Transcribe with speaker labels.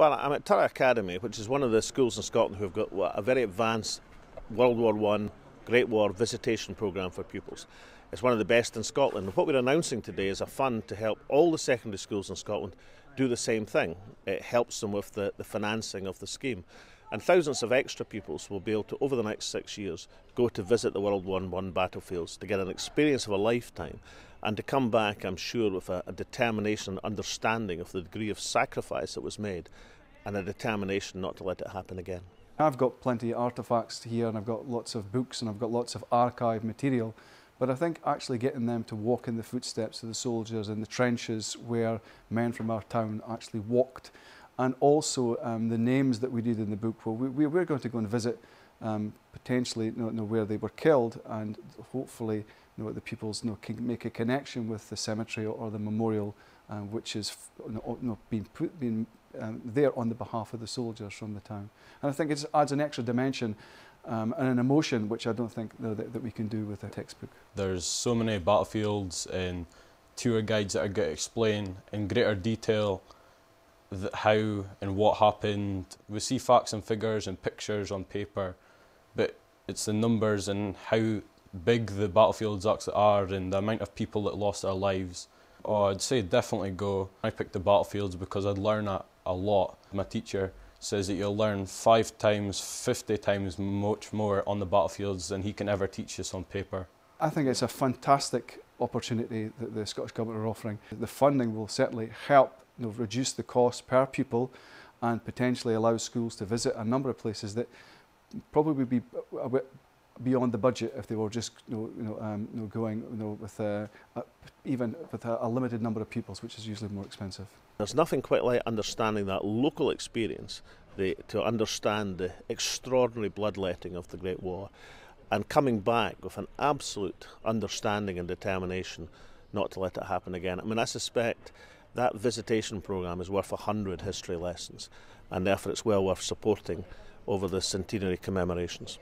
Speaker 1: Well, I'm at Turra Academy, which is one of the schools in Scotland who have got a very advanced World War I Great War visitation programme for pupils. It's one of the best in Scotland. And what we're announcing today is a fund to help all the secondary schools in Scotland do the same thing. It helps them with the financing of the scheme. And thousands of extra pupils will be able to, over the next 6 years, go to visit the World War I battlefields to get an experience of a lifetime and to come back, I'm sure, with a determination and understanding of the degree of sacrifice that was made and a determination not to let it happen again.
Speaker 2: I've got plenty of artefacts here and I've got lots of books and I've got lots of archive material, but I think actually getting them to walk in the footsteps of the soldiers in the trenches where men from our town actually walked, and also the names that we did in the book. Well, we're going to go and visit potentially where they were killed, and hopefully the pupils make a connection with the cemetery or the memorial, which is being there on the behalf of the soldiers from the town. And I think it adds an extra dimension and an emotion which I don't think that we can do with a textbook.
Speaker 3: There's so many battlefields and tour guides that are going to explain in greater detail how and what happened. We see facts and figures and pictures on paper, but it's the numbers and how big the battlefields actually are and the amount of people that lost their lives. Oh, I'd say definitely go. I picked the battlefields because I'd learn a lot. My teacher says that you'll learn 5 times, 50 times much more on the battlefields than he can ever teach us on paper.
Speaker 2: I think it's a fantastic opportunity that the Scottish Government are offering. The funding will certainly help reduce the cost per pupil and potentially allow schools to visit a number of places that probably would be a bit beyond the budget if they were just going with even with a limited number of pupils, which is usually more expensive.
Speaker 1: There's nothing quite like understanding that local experience, to understand the extraordinary bloodletting of the Great War, and coming back with an absolute understanding and determination not to let it happen again. I mean, I suspect that visitation programme is worth 100 history lessons, and therefore it's well worth supporting over the centenary commemorations.